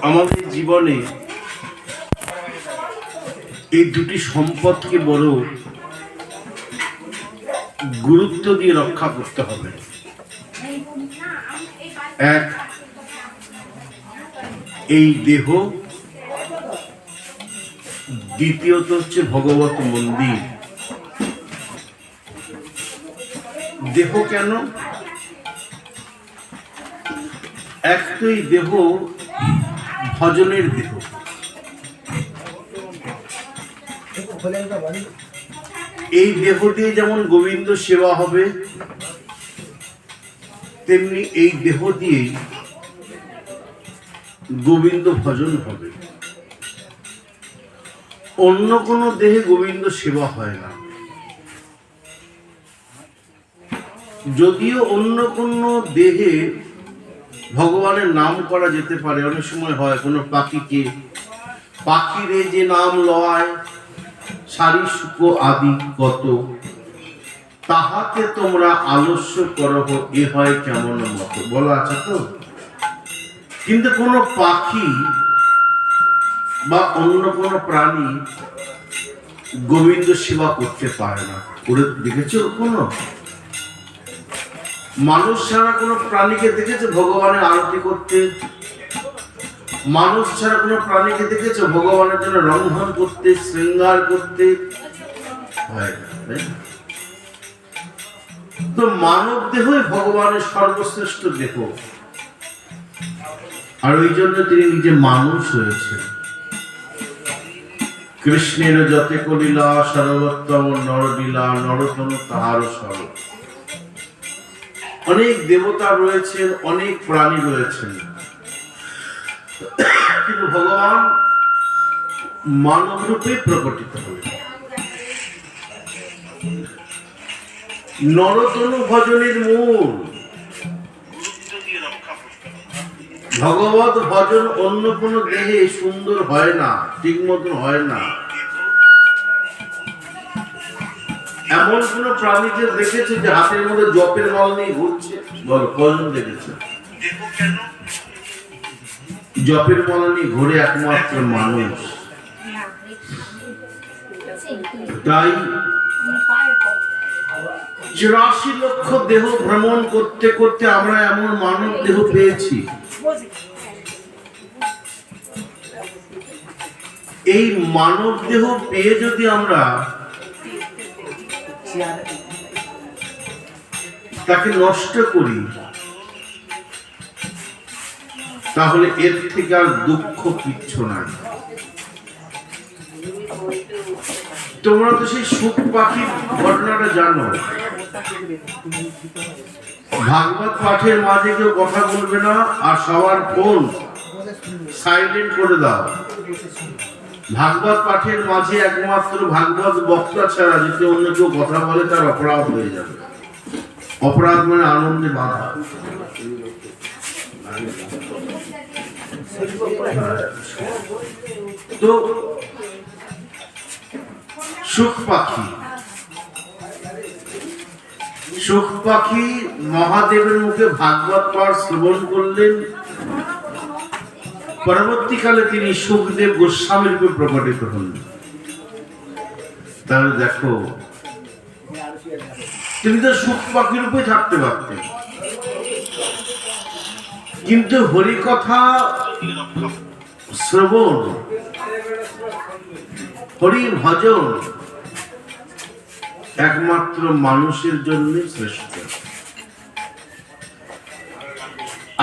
আমাদের জীবনে এই দুটি সম্পদকে বড় গুরুত্ব দিয়ে রক্ষা করতে হবে। এক, এই দেহ, দ্বিতীয়ত হচ্ছে ভগবত মন্দির। দেহ কেন? এক তো এই দেহ ভজনের দেহ। এই দেহ দিয়ে যেমন গোবিন্দ সেবা হবে, তেমনি এই দেহ দিয়েই গোবিন্দ ভজন হবে। অন্য কোনো দেহে গোবিন্দ সেবা হয় না। যদিও অন্য কোনো দেহে ভগবানের নাম করা যেতে পারে, অনেক সময় হয় কোনো পাখিকে, পাখিরে যে নাম লয় সারি সুখ আদি কত, তাহাকে তোমরা আলস্য করহ এ হয় কেমন মতো, বলা আছে তো। কিন্তু কোনো পাখি বা অন্য কোনো প্রাণী গোবিন্দ সেবা করতে পারে না। করে দেখেছো কোনো মানুষ ছাড়া কোনো প্রাণীকে দেখেছো ভগবানের আরতি করতে? মানুষ ছাড়া কোনো প্রাণীকে দেখেছো ভগবানের জন্য রন্ধন করতে, শৃঙ্গার করতে? হয় না। তো মানব দেহই ভগবানের সর্বশ্রেষ্ঠ দেহ, আর ওই জন্য তিনি নিজে মানুষ হয়েছেন। কৃষ্ণের যতে কলিলা সর্বোত্তম নরলীলা, নরতন তাহার স্বরূপ। অনেক দেবতা রয়েছেন, অনেক প্রাণী রয়েছেন, কিন্তু ভগবান মানব রূপে প্রকটিত হলেন। নরতনু ভজনের মূল। ভগবত ভজন অন্য কোন দেহে সুন্দর হয় না, ঠিক মতন হয় না। এমন কোন প্রাণীকে দেখেছে যে হাতের মধ্যে জপের মাল নিয়ে ঘুরছে? বলো, কজন দেখেছে? জপের মালা নিয়ে ঘুরে একমাত্র মানুষ। তাই 84 লক্ষ দেহ ভ্রমণ করতে করতে আমরা এমন মানব দেহ পেয়েছি। এই মানব দেহ পেয়ে যদি আমরা তাকে নষ্ট করি, তাহলে এর থেকে আর দুঃখ কিচ্ছু নাই। তোমরা তো সেই সুখ পাখির ঘটনাটা জানো। ভাগবত পাঠের মাঝে কেউ কথা বলবে না, আর সবার ফোন সাইলেন্ট করে দাও। ভাগবত পাঠের মাঝে একমাত্র ভাগবত বক্তা ছাড়া যদি অন্য কেউ কথা বলে তার অপরাধ হয়ে যাবে। অপরাধ মানে আনন্দে বাধা। তো সুখ পাখি, সুখ পাখি মহাদেবের মুখে ভাগবত পাঠ শ্রবণ করলেন। পরবর্তীকালে তিনি সুখদেব গোস্বামীর রূপে প্রকটিত হলেন। তাহলে দেখো, তিনি তো সুখ পাখির রূপে থাকতে পারতেন, কিন্তু হরিকথা শ্রবণ, হরি ভজন একমাত্র মানুষের জন্য শ্রেষ্ঠ।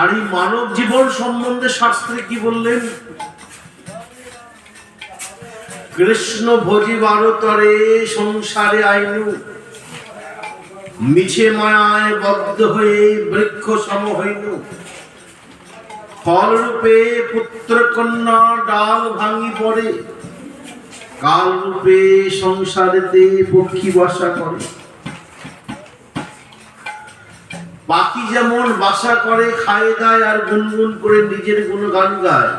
আর এই মানব জীবন সম্বন্ধে শাস্ত্রে কি বললেন? কৃষ্ণ ভজিবার তরে সংসারে আইনু, মিছে মায়ায় বদ্ধ হয়ে বৃক্ষ সম হইনু। ফল রূপে পুত্র কন্যা ডাল ভাঙি পড়ে, কাল রূপে সংসারেতে পক্ষী বাসা করে। পাখি যেমন বাসা করে, খায় দায় আর গুনগুন করে নিজের গুণগান গায়,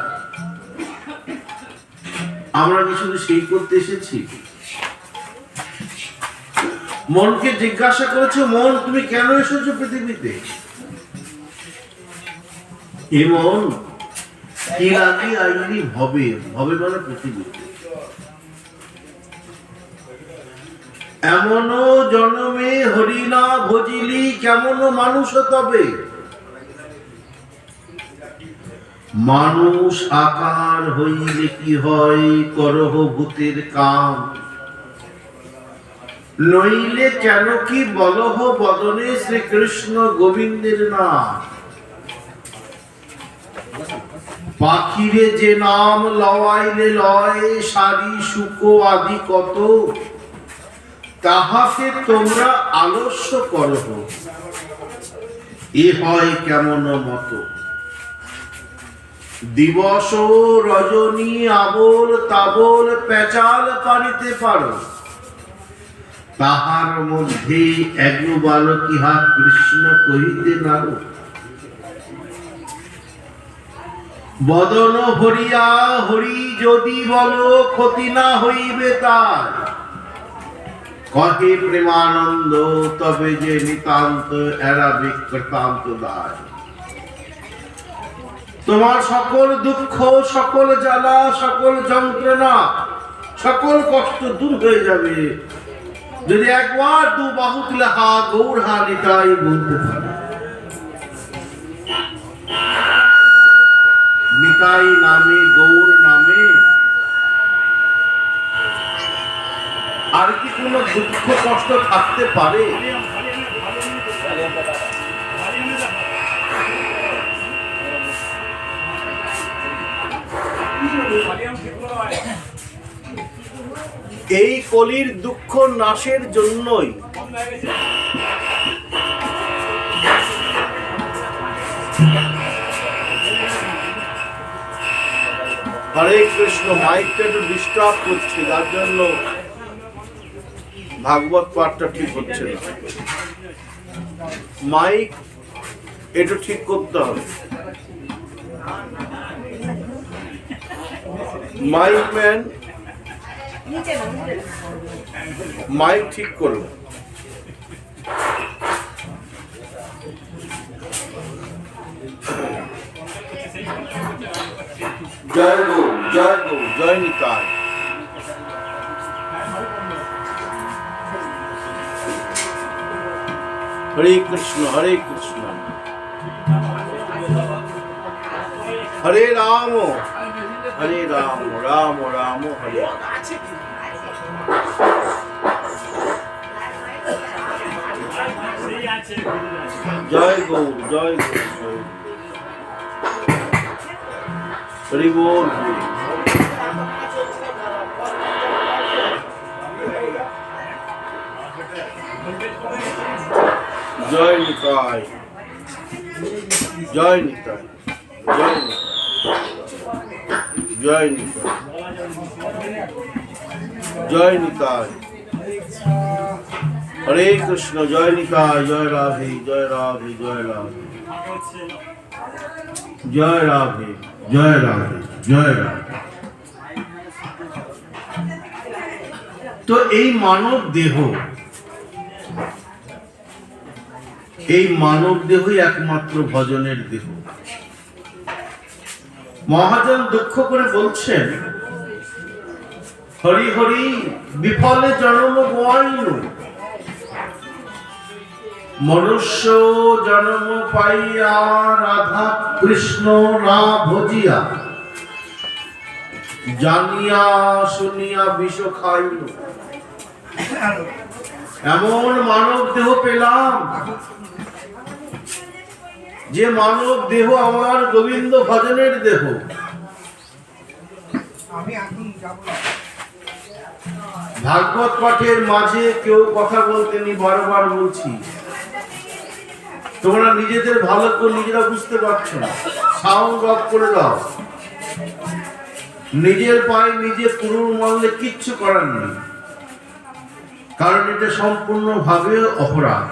আমরা কি শুধু সেই করতে এসেছি? মনকে জিজ্ঞাসা করেছো, মন তুমি কেন এসেছো পৃথিবীতে? এ মন, কি লাগি আইনি ভবে, ভবে মানে পৃথিবীতে। এমন জনমে হরিনা ভজিলি কেমন মানুষ তবে, মানুষ আকার হইলে কি হয় করহ ভূতের কাম, নইলে কেন কি বলহ বদনে শ্রীকৃষ্ণ গোবিন্দের নাম। পাখিরে যে নাম লওয়াইলে লয় সারি সুখ আদি কত, তাহাকে তোমরা আলস্য করহ এ হয় কেমন মত। দিবস রজনী আবোল তাবোল পেঁচাল পারিতে পারো, তাহার মধ্যে একবার কিহা কৃষ্ণ কহিতে নারো। বদন হরিয়া হরি যদি বলো ক্ষতি না হইবে তার, কহে প্রেমানন্দ তবে যে নিতান্ত এড়াবে কৃতান্ত দায়। তোমার সকল দুঃখ সকল জ্বালা সকল যন্ত্রণা সকল কষ্ট দূর হয়ে যাবে যদি একবার দু বাহু তুলে হা গৌর হা নিতাই বলতে পারে। নিতাই নামে গৌর নামে আর কি কোনো দুঃখ কষ্ট থাকতে পারে? এই কলির দুঃখ নাশের জন্যই হরে কৃষ্ণ। মাইকটা একটু ডিস্টার্ব করছে, যার জন্য ভাগবত পাঠটা ঠিক হচ্ছে না। মাইক একটু ঠিক করতে হবে। মাইক ম্যান মাইক ঠিক করো। জয় গো জয় গো জয় নিতাই। হরে কৃষ্ণ হরে কৃষ্ণ হরে রাম হরে রাম রাম রাম হরে। জয় গৌর জয় গৌর হরি বল। জয় নিতাই জয় নিতাই জয় জয় নিতাই জয় নিতাই। হরে কৃষ্ণ জয় নিতাই জয় রাধে জয় রাধে জয় রাধে জয় রাধে জয় রাধে জয় রাধে। তো এই মানব দেহ, এই মানব দেহই একমাত্র ভজনের দেহ। মহাজন দুঃখ করে বলছেন, হরি হরি বিফলে জন্ম গোয়াইনু, মনুষ্য জন্ম পাইয়া রাধা কৃষ্ণ না ভজিয়া, জানিয়া শুনিয়া বিষ খাইল। এমন মানব দেহ পেলাম যে মানব দেহ আমার গোবিন্দ ভজনের দেহ। ভাগবত পাঠের মাঝে কেউ কথা বলতেনি, বারবার বলছি, তোমরা নিজেদের ভালো করে নিজেরা বুঝতে পারছো না, সাউন্ড অফ করে দাও। নিজের পায়ে নিজে পুরুষ মানলে কিচ্ছু করার নেই, কারণ এটা সম্পূর্ণভাবে অপরাধ।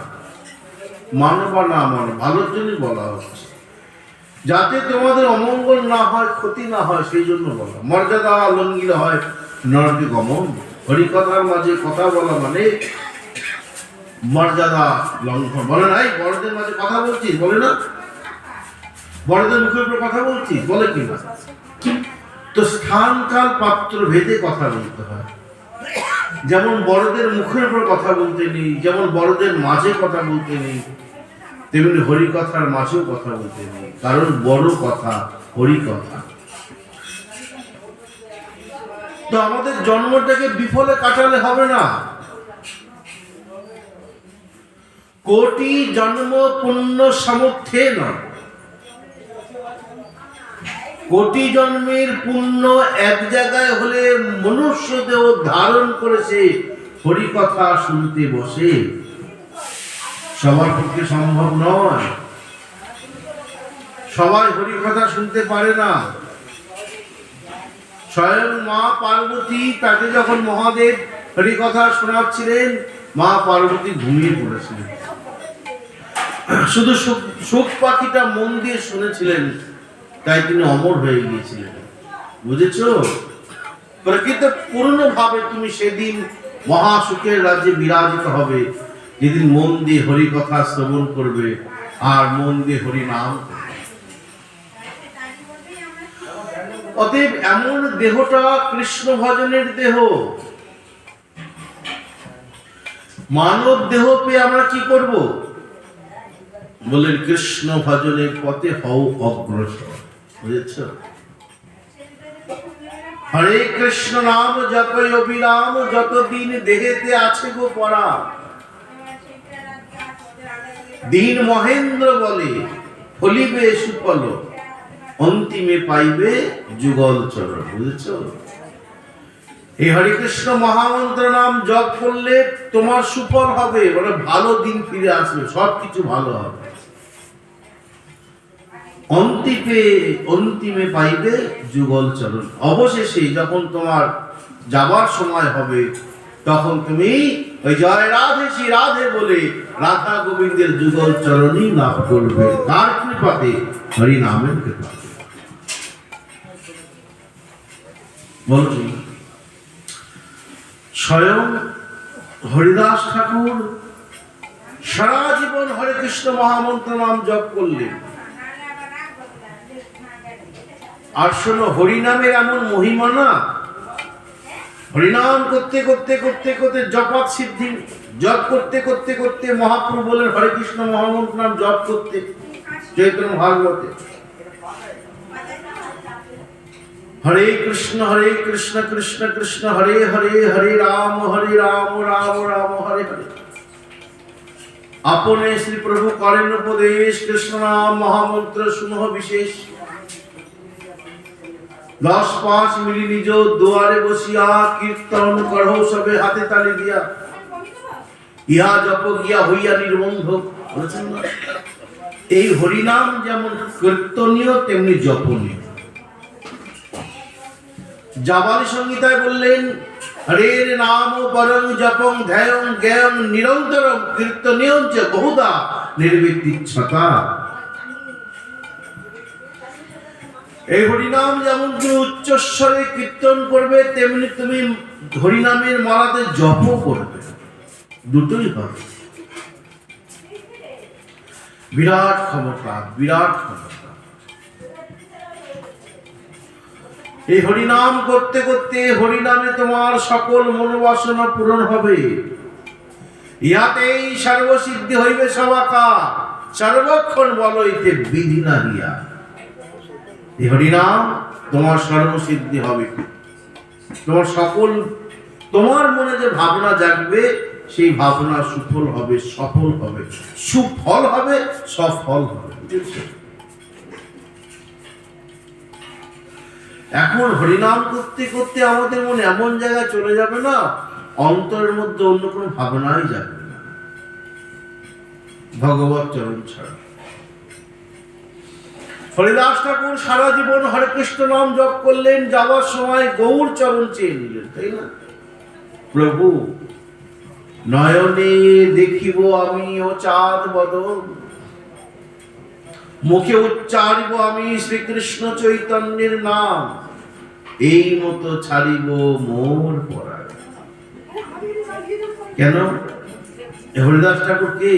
মানো বা না মানো, ভালোর জন্যই বলা হচ্ছে, যাতে তোমাদের অমঙ্গল না হয়, ক্ষতি না হয়, সেই জন্য বলা। মর্যাদা লঙ্ঘিত হয় নরকে গমন। হরিকথার মাঝে কথা বলা মানে মর্যাদা লঙ্ঘন। বলে নাই বড়দের মাঝে কথা বলছিস, বলে না? বড়দের মুখের উপর কথা বলছি, বলে কি না? তো স্থান কাল পাত্র ভেদে কথা বলতে হয়। যেমন বড়দের মুখের উপর কথা বলতে নেই, যেমন বড়দের মাঝে কথা বলতে নেই, তেমনি হরি কথার মাঝেও কথা বলতে নেই, কারণ বড় কথা হরি কথা। তো আমাদের জন্মটাকে বিফলে কাটালে হবে না। কোটি জন্ম পুণ্য সামর্থ্যে নয়, কোটি জন্মের পুণ্য এক জায়গায় হলে মনুষ্য দেহ ধারণ করেছে হরি কথা শুনতে বসে। সবার পক্ষে সম্ভব নয়, সবাই হরি কথা শুনতে পারে না। স্বয়ং মা পার্বতী, তাকে যখন মহাদেব হরি কথা শোনাচ্ছিলেন, মা পার্বতী ঘুমিয়ে পড়েছিলেন। শুধু সুখ পাখিটা মন দিয়ে শুনেছিলেন, তাই তিনি অমর হয়ে গিয়েছিলেন। বুঝেছ? প্রকৃত পূর্ণভাবে তুমি সেদিন মহাসুখের রাজ্যে বিরাজিত হবে, যেদিন মন দিয়ে হরি কথা শ্রবণ করবে আর মন দিয়ে হরি নাম করবে। অতএব এমন দেহটা কৃষ্ণ ভজনের দেহ। মানব দেহ পেয়ে আমরা কি করব? বলেন কৃষ্ণ ভজনের পথে হও অগ্রসর। বুঝেছ? হরে কৃষ্ণ নাম জপই অবিরাম, যতদিন দেহেতে আছে গো পরা। দীন মহেন্দ্র বলে ফলিবে সুফল, অন্তিমে পাইবে যুগল চরণ। বুঝেছ? এই হরে কৃষ্ণ মহামন্ত্র নাম জপ করলে তোমার সুফল হবে, মানে ভালো দিন ফিরে আসবে, সবকিছু ভালো হবে। অন্তিমে পাইবে যুগল চরণ। অবশেষে যখন তোমার যাবার সময় হবে, তখন তুমি ওই জয় রাধে শ্রী রাধে বলে রাধা গোবিন্দের যুগল চরণই লাভ করবে। কার কৃপাতে? হরি নামের কৃপাতে। বলছি, স্বয়ং হরিদাস ঠাকুর সারা জীবন হরে কৃষ্ণ মহামন্ত্র নাম জপ করলেন। আর শোনো, হরিনামের এমন মহিমা না, হরিনাম করতে করতে করতে করতে জপাত সিদ্ধি, জপ করতে করতে করতে মহাপ্রভু বলেন হরে কৃষ্ণ মহামন্ত্র নাম জপ করতে, চৈতন্য ভাগবতে হরে কৃষ্ণ কৃষ্ণ কৃষ্ণ হরে হরে, হরে রাম রাম রাম হরে হরে। আপনে শ্রী প্রভু করেন উপদেশ, কৃষ্ণ নাম মহামন্ত্র শুনহ বিশেষ। 10-5 মিলি নিজ দুয়ারে বসিয়া, কীর্তন করো সবে হাতে তালি দিয়া। ইহা জপ গিয়া হইয়া নির্বন্ধ। বলেছেন না? এই হরিনাম যেমন কীর্তনীয় তেমনি জপনীয়। জাবালি সংহিতায় বললেন হরের নাম পরং জপং ধ্যায়ং জ্ঞেয়ং নিরন্তরম কীর্তনীয়ং চ বহুধা নির্বিচ্ছিন্নতা। এই হরিনাম যেমন তুমি উচ্চস্বরে কীর্তন করবে, তেমনি তুমি হরিনামের মালাতে জপও করবে, দুটোই হবে। বিরাট ক্ষমতা, বিরাট ক্ষমতা। এই হরিনাম করতে করতে হরিনামে তোমার সকল মনোবাসনা পূরণ হবে। ইহাতেই সর্বসিদ্ধি হইবে সবাকার, সর্বক্ষণ বলইতে বিধি না হিয়া। এই হরিনাম তোমার সর্বসিদ্ধি হবে। তোমার সকল, তোমার মনে যে ভাবনা জাগবে, সেই ভাবনা সুফল হবে, সফল হবে, সুফল হবে, সফল হবে। এখন হরিনাম করতে করতে আমাদের মনে এমন জায়গায় চলে যাবে না, অন্তরের মধ্যে অন্য কোনো ভাবনাই যাবে না, ভগবত চরণ ছাড়া। হরিদাস ঠাকুর সারা জীবন হরে কৃষ্ণ নাম জপ করলেন, যাওয়ার সময় গৌর চরণ চেয়ে নিলেন, তাই না? প্রভু নয়নে দেখিব আমি ও চাঁদ বদন, মুখে উচ্চারিব আমি শ্রীকৃষ্ণ চৈতন্যের নাম, এই মতো ছাড়িব মোর পরায়। কেন? হরিদাস ঠাকুর কে?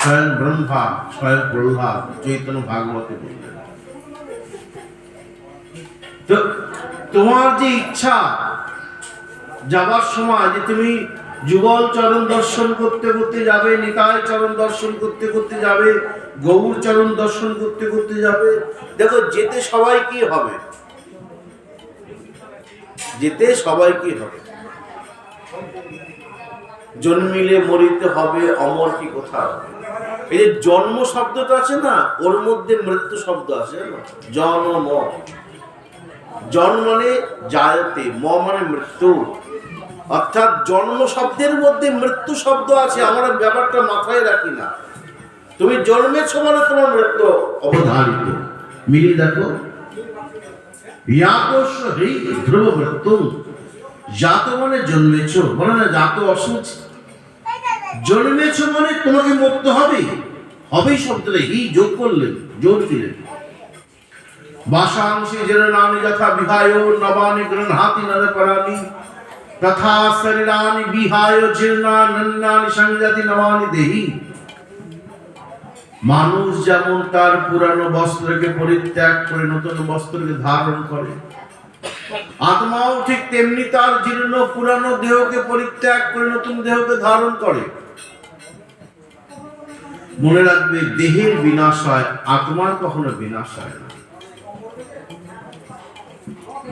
স্বয়ং ব্রহ্মা, স্বয়ং প্রহ্লাদ চৈতন্য ভাগবতে বললেন। তো তোমার যে ইচ্ছা যাবার সময় যে তুমি যুগল চরণ দর্শন করতে করতে যাবে, নিতাই চরণ দর্শন করতে করতে যাবে, গৌর চরণ দর্শন করতে করতে যাবে, দেখো যেতে সবাই কি হবে, যেতে সবাই কি হবে, জন্মিলে মরিতে হবে, অমর কি কোথাও। এই যে জন্ম শব্দটা আছে না, ওর মধ্যে মৃত্যু শব্দ আছে না, জন্ম, জন্ম মানে জায়তে, ম মানে মৃত্যু, অর্থাৎ জন্ম শব্দের মধ্যে মৃত্যু শব্দ আছে। আমরা ব্যাপারটা মাথায় রাখি না। তুমি জন্মেছ মানে তোমার মৃত্যু অবধারিত। মিলিয়ে দেখো, ধ্রুব মৃত্যু, জাত মানে জন্মেছ, বলে না জাত অসুচ, জন্মেছ মানে তোমাকে মরতে হবে, হবেই শব্দটা হি যোগ করলেন, জোর দিলেন। বাসাংশে জননানি যথা বিহায় নবানি গৃহাতি নরপরানি তথা শরীরানি বিহায় জীর্ণা নন্নানি সংজাতি নবানি দেহি। মানুষ যেমন তার পুরানো বস্ত্রকে পরিত্যাগ করে নতুন বস্ত্রকে ধারণ করে, আত্মাও ঠিক তেমনি তার জীর্ণ পুরানো দেহকে পরিত্যাগ করে নতুন দেহকে ধারণ করে। মনে রাখবে, দেহের বিনাশ হয়, আত্মার কখনো বিনাশ হয় না।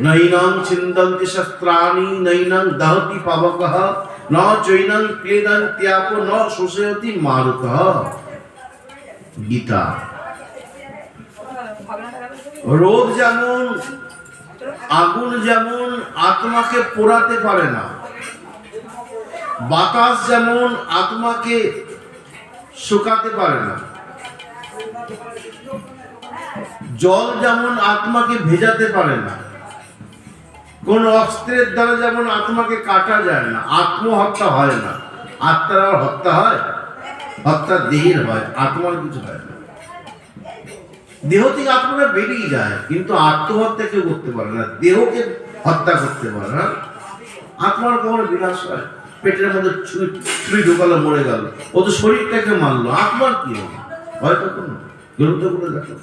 নৈনং ছিন্দন্তি শস্ত্রাণি নৈনং দহতি পাবকঃ ন চৈনং ক্লেদং ত্যাপ ন শোষয়তি মারুতঃ। গীতা। রোদ যেমন, আগুন যেমন আত্মাকে পোড়াতে পারে না, বাতাস যেমন আত্মাকে শুকাতে পারে না, জল যেমন আত্মাকে ভেজাতে পারে না, কোন অস্ত্রের দ্বারা যেমন আত্মাকে কাটা যায় না, আত্মহত্যা হয় না। আত্মার হত্যা হয়, হত্যা দেহের হয়, আত্মার কিছু হয় না। দেহ থেকে আত্মাটা বেরিয়ে যায়, কিন্তু আত্মহত্যা কেউ করতে পারে না, দেহকে হত্যা করতে পারে না। আত্মার কখনো বিনাশ হয়, পেটের মধ্যে ছুরি ঢোকালো মরে গেল, ও তো শরীরটাকে মারলো, আত্মার কি হবে? হয়তো কোনো গ্রন্থ করে দেখো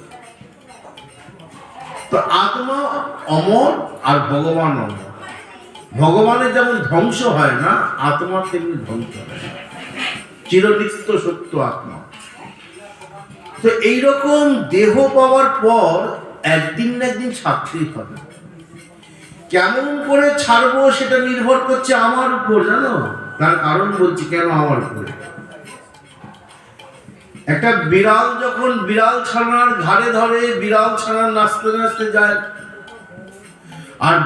তো আত্মা অমর আর ভগবান অমর। ভগবানের যেমন ধ্বংস হয় না, আত্মার তেমনি ধ্বংস হয় না, চিরনিত্য সত্য আত্মা। তো এইরকম দেহ পাওয়ার পর একদিন না একদিন ছাড়তেই হবে। কেমন করে ছাড়বো সেটা নির্ভর করছে আমার উপর, জানো? তার কারণ বলছি কেন আমার উপরে। একটা বিড়াল যখন বিড়াল ছানার ঘাড়ে ধরে, বিড়াল ছানা নাচতে নাচতে যায়, আর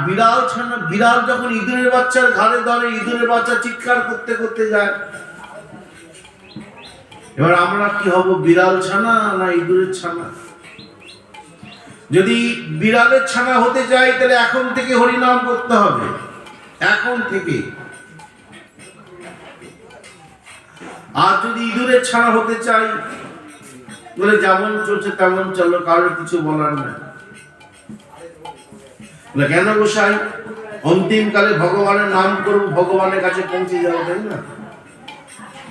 বিড়াল যখন ইঁদুরের বাচ্চার ঘাড়ে ধরে, ইঁদুরের বাচ্চা চিৎকার করতে করতে যায়। এবার আমরা কি হব, বিড়াল ছানা না ইঁদুরের ছানা? যদি বিড়ালের ছানা হতে চাই তাহলে এখন থেকে হরিনাম করতে হবে, এখন থেকে। আর যদি ইঁদুরের ছানা হতে চাই বলে যেমন চলছে তেমন চলো, কারোর কিছু বলার নাই। কেন গোসাই? অন্তিমকালে ভগবানের নাম করব, ভগবানের কাছে পৌঁছে যাবো, তাই না?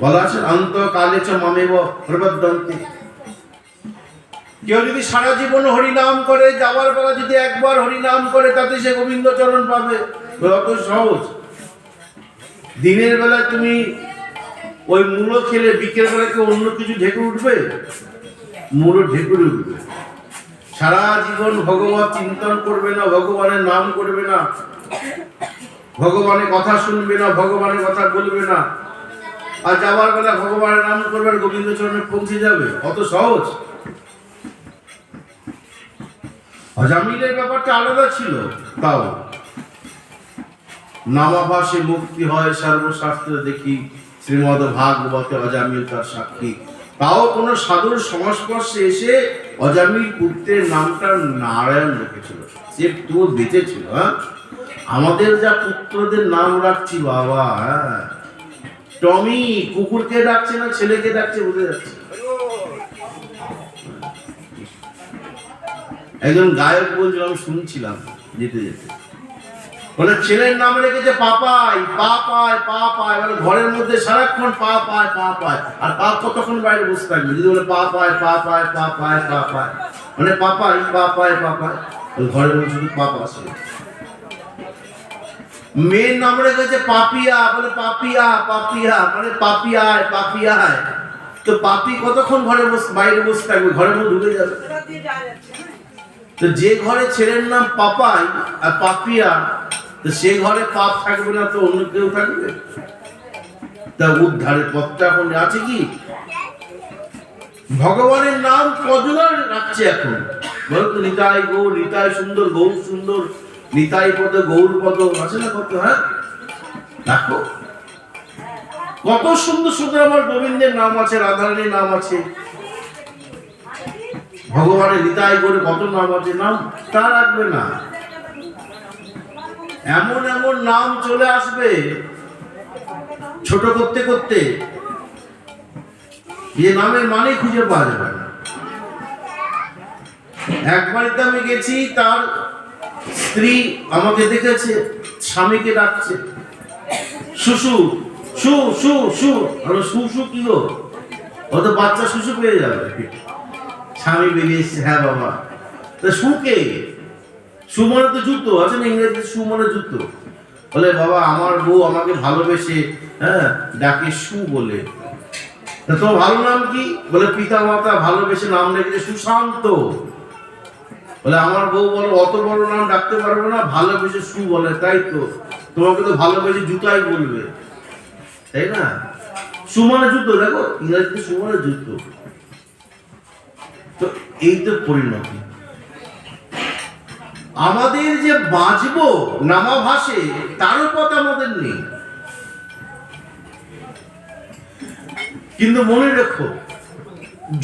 বলা আছে অন্তকালে চ মামেব প্রবদ্ধন্তি। কেউ যদি সারা জীবন হরিনাম করে, যাওয়ার বেলা যদি একবার হরিনাম করে, তাতে সে গোবিন্দ চরণ পাবে। অত সহজ। দিনের বেলায় তুমি ওই মূলো খেলে বিকেল বেলা কেউ অন্য কিছু ঢেকে উঠবে? মূলো ঢেকে উঠবে। সারা জীবন ভগবান চিন্তন করবে না, ভগবানের নাম করবে না, ভগবানের কথা শুনবে না, ভগবানের কথা বলবে না, আর যাওয়ার বেলা ভগবানের নাম করবে, গোবিন্দ চরণে পৌঁছে যাবে। অত সহজ? অজামিলের ব্যাপারটা আলাদা ছিল। তাও নামাভাসে মুক্তি হয় সর্বশাস্ত্রে দেখি, শ্রীমদ ভাগবতে অজামিল তার সাক্ষী। তাও কোন সাধুর সংস্পর্শে এসে অজামিল পুত্রের নামটা নারায়ণ রেখেছিল, সে তো বেঁচে ছিল। হ্যাঁ, আমাদের যা পুত্রদের নাম রাখছি বাবা, হ্যাঁ, টমি কুকুরকে ডাকছে না ছেলেকে ডাকছে, বুঝে যাচ্ছে। একজন গায়ক বলছিল, আমি শুনছিলাম যেতে যেতে, বলে ছেলের নাম রেখেছে পাপাই, পাপাই পাপাই, মানে ঘরের মধ্যে সারাক্ষণ পাপাই পাপাই, আর পাপ কতক্ষণ বাইরে বসে থাকবে? যদি বলে পাপাই পাপাই পাপাই পাপাই, মানে পাপাই পাপাই পাপাই, ঘরের মধ্যে শুধু পাপ আসে। মেয়ের নাম রেখেছে পাপিয়া, বলে পাপিয়া পাপিয়া, মানে পাপিয়ায় পাপিয়ায়, তো পাপি কতক্ষণ ঘরে বসে বাইরে বসে থাকবে? ঘরের মধ্যে ঢুকে যাবে। তো যে ঘরে ছেলের নাম পাপাই আর পাপিয়া, তো সে ঘরে পাপ থাকবে না তো অন্য কেউ থাকবে? তা উদ্ধারের পথটা এখন আছে কি? ভগবানের নাম কজন রাখছে এখন? বলতো নিতাই গৌর, নিতাই সুন্দর, গৌর সুন্দর, নিতাই পদ, গৌর পদ আছে না কত? হ্যাঁ, দেখো কত সুন্দর সুন্দর আমার গোবিন্দের নাম আছে, রাধারানীর নাম আছে, ভগবানের নিতাই গৌরে কত নাম আছে, নাম তা রাখবে না। এমন এমন নাম চলে আসবে ছোট করতে করতে, যে নামের মানে খুঁজে পাওয়া যাবে না। এক বাড়িতে আমি গেছি, তার স্ত্রী আমাকে দেখেছে, স্বামীকে ডাকছে শুশু, শু শু শু, শু শু কি গো? ও তো বাচ্চা শুশু পেয়ে যাবে। স্বামী বেরিয়ে এসছে, হ্যাঁ বাবা। তা শুকে, শু মানে তো জুতো আছে না, ইংরেজিতে শু মানে জুতো। বলে বাবা আমার বউ আমাকে ভালোবেসে ডাকে শু বলে। তা তোমার ভালো নাম কি? বলে পিতা মাতা ভালোবেসে নাম রেখেছে সুশান্ত। বলে আমার বউ বলে অত বড় নাম ডাকতে পারবে না, ভালোবেসে শু বলে। তাই তো, তোমাকে তো ভালোবেসে জুতাই বলবে, তাই না? শু মানে জুতো, দেখো ইংরেজিতে শু মানে জুতো। তো এই তো পরিণতি। আমাদের যে বাঁচবো নামাভাসে, তারও পথ আমাদের নেই। কিন্তু মনে রেখো,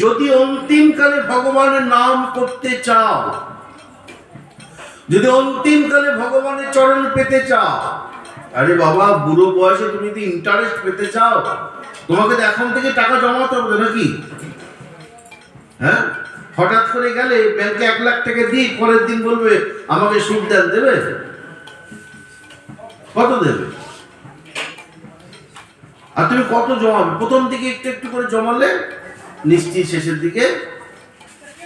যদি অন্তিমকালে ভগবানের নাম করতে চাও, যদি অন্তিমকালে ভগবানের চরণ পেতে চাও, আরে বাবা বুড়ো বয়সে তুমি যদি ইন্টারেস্ট পেতে চাও, তোমাকে তো এখন থেকে টাকা জমাতে হবে নাকি? হ্যাঁ, হঠাৎ করে গেলে ব্যাংকে 1 লাখ টাকা দিই, পরের দিন বলবে আমাকে সুদ দেন, দেবে? কত দেবে? আর তুমি কত জমাবে? প্রথম দিকে একটু একটু করে জমালে নিশ্চিত শেষের দিকে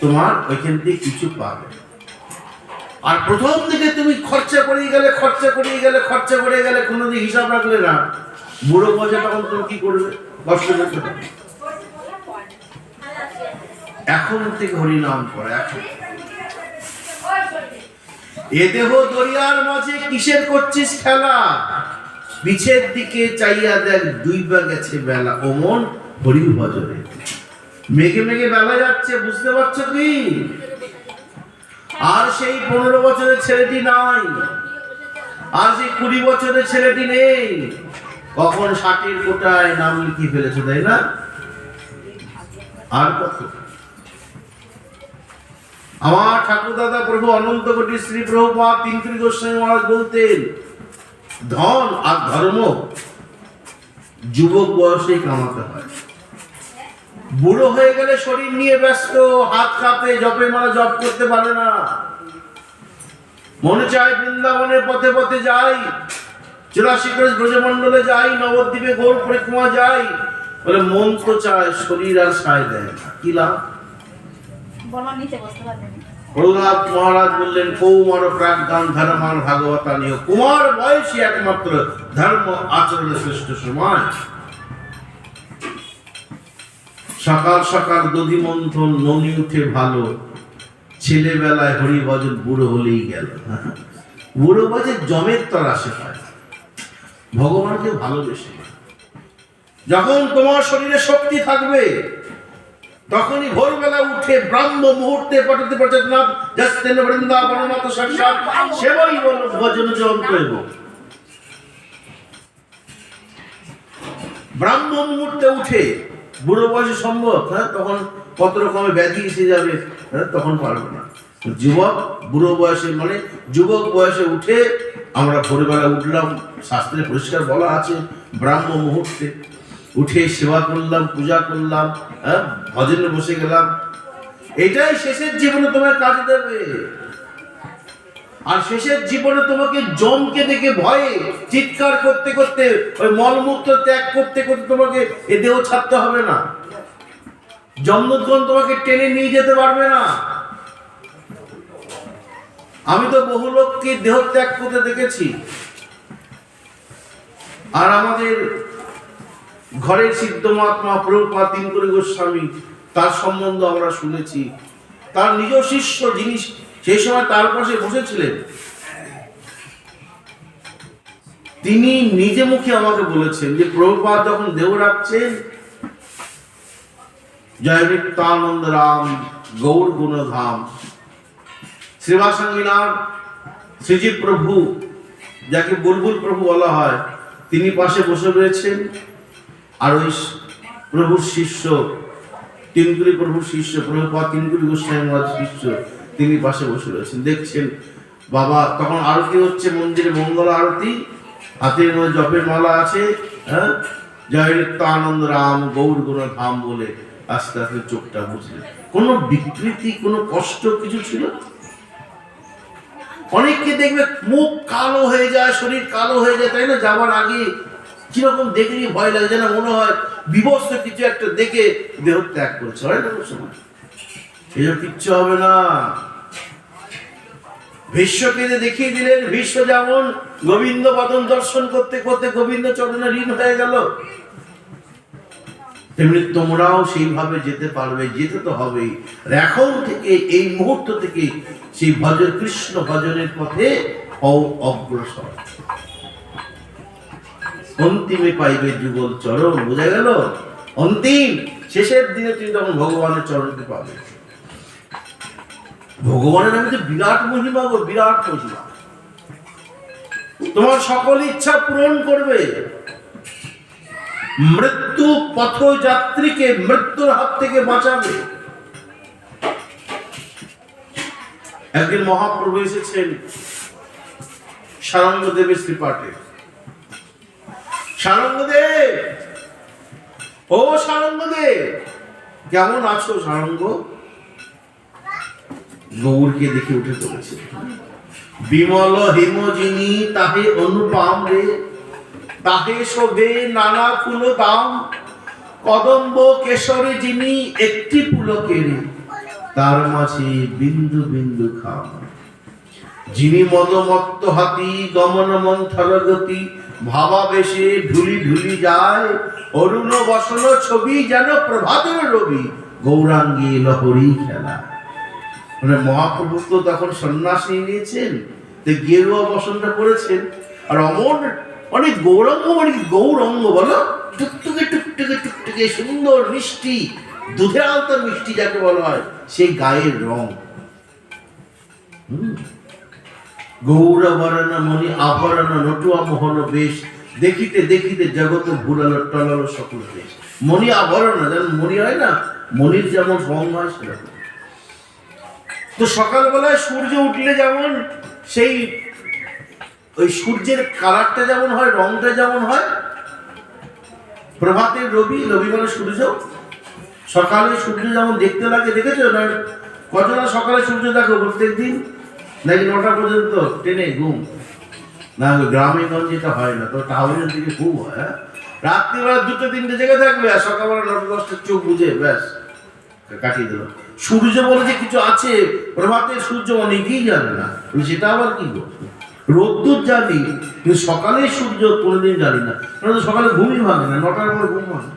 তোমার ওইখান থেকে কিছু পাবে। আর প্রথম দিকে তুমি খরচা করে গেলে খরচা করে গেলে খরচা করে গেলে, কোনোদিন হিসাব রাখলে না, বুড়ো বয়সে তখন তুমি কি করবে? কষ্ট করতে হবে। এখন থেকে হরিনাম করে। এখন এ দেহ দরিয়ার মাঝে কিসের করছিস খেলা? পিছের দিকে চাইয়া দেখ, ডুইবা গেছে বেলা, ও মন হরি ভজরে। মেঘে মেঘে বেলা যাচ্ছে, বুঝতে পারছো কি? আর সেই 15 বছরের ছেলেটি নাই, আর সেই 20 বছরের ছেলেটি নেই, কখন 60-এর কোটায় নাম লিখে ফেলেছে, তাই না? আর কত? আমার ঠাকুর দাদা প্রভু অনন্ত কোটি শ্রী প্রভুপাদ তিনপুরি গোস্বামী মহারাজ বলতেন, ধন আর ধর্ম যুবক বয়সেই কামাতে হয়। বুড়ো হয়ে গেলে শরীর নিয়ে ব্যস্ত, হাত কাঁপে, জপে মারা জপ করতে পারে না। মনে চায় বৃন্দাবনের পথে পথে যাই, 84 ক্রোশ ব্রজমণ্ডলে যাই, নবদ্বীপে গৌর পরিক্রমা যাই, বলে মন তো চায়, শরীর আর সায় দেয় না। কি লাভ? প্রহ্লাদ মহারাজ বললেন, কৌমার প্রাজ্ঞান ধর্মান ভাগবতা নিয়। কুমার বয়সী একমাত্র ধর্ম আচরণের শ্রেষ্ঠ সময়। সকাল সকাল দধি মন্থন, ননি উঠে ভালো, ছেলেবেলায় হরি ভজন, বুড়ো হলেই গেল। বুড়ো বাজে জমের তর আসে পায়, ভগবানকে ভালোবেসে। যখন তোমার শরীরে শক্তি থাকবে, তখনই ভোরবেলা উঠে ব্রাহ্ম মুহূর্তে পঠতে প্রচেতনাথ যস্তেন বৃন্দাবনমত সাক্ষাৎ সেবই ভজন যন্ত্রৈব। ব্রাহ্ম মুহূর্তে উঠে, বুড়ো বয়সে সম্ভব? হ্যাঁ, তখন কত রকমের ব্যাধি এসে যাবে, হ্যাঁ, তখন পারবে না। যুবক বুড়ো বয়সে মানে যুবক বয়সে উঠে আমরা ভোরবেলা উঠলাম, শাস্ত্রে পরিষ্কার বলা আছে, ব্রাহ্ম মুহূর্তে উঠে সেবা করলাম, পূজা করলাম, হ্যাঁ, ভজনে বসে গেলাম, এটাই শেষের জীবনে তোমার কাজে দেবে। আর শেষের জীবনে তোমাকে যমকে দেখে ভয়ে চিৎকার করতে করতে ওই মলমূত্র ত্যাগ করতে করতে তোমাকে এ দেহ ছাড়তে হবে না। যমদূতগণ তোমাকে টেনে নিয়ে যেতে পারবে না। আমি তো বহু লোককে দেহ ত্যাগ করতে দেখেছি। আর আমাদের ঘরের সিদ্ধ মহাত্মা প্রভুপাদ তিনকড়ি গোস্বামী, তার সম্বন্ধে আমরা শুনেছি। তার নিজ শিষ্য, যিনি সেই সময় তার পাশে বসেছিলেন, তিনি নিজে মুখে আমাকে বলেছেন যে প্রভুপাদ যখন দেহ রাখছেন, জয় নিত্যানন্দ রাম গৌর গুণধাম, শ্রীবাসাঙ্গীনাথ শ্রীজি প্রভু, যাকে বুলবুল প্রভু বলা হয়, তিনি পাশে বসে রয়েছেন। আর ওই প্রভুর শিষ্য, তিনকুলি প্রভুর শিষ্য, প্রভুপাদ তিনকুলি গোস্বামী মহারাজ শিষ্য, তিনি পাশে বসে রয়েছেন। দেখছেন বাবা, তখন আরতি হচ্ছে, মন্দিরে মঙ্গল আরতি, হাতের মধ্যে জপের মালা আছে, হ্যাঁ, জয় নিত্যানন্দ রাম গৌর গুণধাম বলে আস্তে আস্তে চোখটা বুঝলেন। কোনো বিকৃতি, কোনো কষ্ট কিছু ছিল? অনেককে দেখবে মুখ কালো হয়ে যায়, শরীর কালো হয়ে যায়, তাই না? যাওয়ার আগে কিরকম দেখলেই ভয় লাগে, যেন মনে হয় বিবস্ত্র কিছু একটা দেখে দেহ ত্যাগ করেছে, হয় না? এসব কিচ্ছু হবে না। ভীষ্মকে দেখিয়ে দিলেন, ভীষ্ম যেমন গোবিন্দ বদন দর্শন করতে করতে গোবিন্দ চরণে লীন হয়ে গেল, তেমনি তোমরাও সেইভাবে যেতে পারবে। যেতে তো হবেই। এখন থেকে, এই মুহূর্ত থেকে সেই ভজন, কৃষ্ণ ভজনের পথে অগ্রসর। অন্তিমে পাইবে যুগল চরণ। বোঝা গেল? অন্তিম শেষের দিনে তুমি তখন ভগবানের চরণকে পাবে। ভগবানের নামে যে বিরাট মহিমা গো, বিরাট মহিমা। তোমার সকল ইচ্ছা পূরণ করবে। মৃত্যু পথযাত্রীকে মৃত্যুর হাত থেকে বাঁচাবে। একদিন মহাপ্রভু এসেছেন সারঙ্গদেবের শ্রীপাঠে। সারঙ্গদেব, ও সারঙ্গদেব, কেমন আছো সারঙ্গ? গৌরকে দেখে উঠে পড়েছে। বিমল হিম যিনি তাহে অনুপম রে, তাহে শোভে নানা ফুল দাম, কদম্ব কেশরে যিনি একটি পুলকের, তার মাঝে বিন্দু বিন্দু খাম। যিনি মদমত্ত হাতি গমন মন্থর গতি, ভাবাবেশে ঢুলি ঢুলি যায়, অরুণ বসন ছবি যেন প্রভাতের রবি, গৌরাঙ্গী লহরী খেলা। মানে মহাপ্রভু তো তখন সন্ন্যাস নিয়েছেন, গেরুয়া বসনটা করেছেন, আর অমন অনেক গৌরাঙ্গ, মানে গৌরঙ্গ বলো, টুকটুকে টুকটুকে টুকটুকে সুন্দর মিষ্টি, দুধের আলতা মিষ্টি যাকে বলা হয়, সেই গায়ের রং। গৌরবর্ণ মণি আভরণ নটুয়া মোহন বেশ, দেখিতে দেখিতে জগৎ ভুলালো টলালো সকল দেশ। মণি আভরণ, যেমন মণি হয় না, মণির যেমন রং হয় সেরকম। তো সকালবেলায় সূর্য উঠলে যেমন সেই ওই সূর্যের কালারটা যেমন হয়, রংটা যেমন হয়, প্রভাতের রবি, রবি মানে সূর্য, সকালে সূর্য যেমন দেখতে লাগে, দেখেছো না? কতটা সকালে সূর্য দেখো প্রত্যেক দিন? নাকি 9টা পর্যন্ত ট্রেনে ঘুম? না, গ্রামে গঞ্জে এটা হয় না, তো টাউনের দিকে ঘুম হয়। রাত্রিবেলা 2-3টে জেগে থাকবে, আর সকালবেলা 9টা-10টার চোখ বুঝে ব্যাস কাটিয়ে দিল। সূর্য বলে যে কিছু আছে, প্রভাতের সূর্য অনেকেই জানে না, সেটা আবার কি গো? রোদ্দুর জানি, কিন্তু সকালে সূর্য কোনোদিন জানি না, কারণ সকালে ঘুমই ভাঙে না, 9টার পরে ঘুম ভাঙে।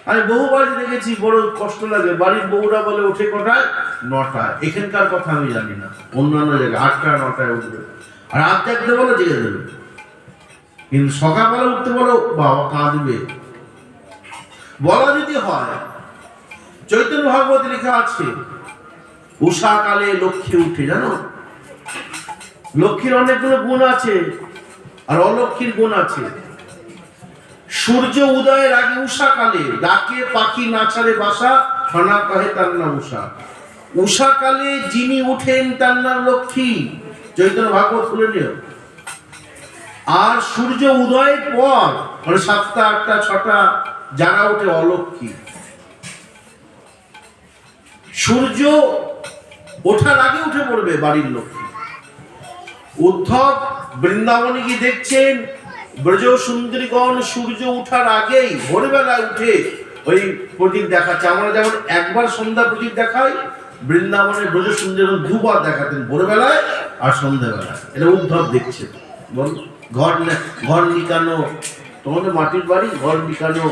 আমি বহু বাড়ি দেখেছি, বড় কষ্ট লাগে। বাড়ির বউরা বলে ওঠে কটায়? 9টায়। এখানকার কথা আমি জানি না, অন্যান্য জায়গায় 8টা 9টায় উঠবে, আর রাত জাগতে বলো জেগে দেবে, কিন্তু সকালবেলা উঠতে বলো বাবা কাঁদবে। বলা যদি হয়, চৈতন্য ভাগবত লেখা আছে, উষাকালে লক্ষ্মী উঠে। জানো, লক্ষ্মীর অনেকগুলো গুণ আছে, আর অলক্ষ্মীর গুণ আছে। সূর্য উদয়ের আগে উষাকালে ডাকে পাখি নাচারে বাসা, খানা কহে তার নাম উষা। উষাকালে যিনি উঠেন তার নাম লক্ষ্মী, চৈতন্য ভাগবত খুলে নিও। আর সূর্য উদয়ের পর, মানে 7টা 8টা 6টা যারা ওঠে অলক্ষ্মী। সূর্য ওঠার আগে উঠে পড়বে বাড়ির লক্ষ্মী। উদ্ধব বৃন্দাবনে কি দেখছেন, ব্রজ সুন্দরীগণ সূর্য উঠার আগেই ভোরবেলা উঠে ওই প্রদীপ দেখাচ্ছে। আমরা যেমন একবার সন্ধ্যা প্রদীপ দেখাই, বৃন্দাবনে ব্রজ সুন্দরী দুবার দেখাতেন, ভোরবেলায় আর সন্ধ্যাবেলায়। এটা উদ্ধব দেখছে। বল, ঘর ঘর নিকানো, তোমাদের মাটির বাড়ি, ঘর নিকানো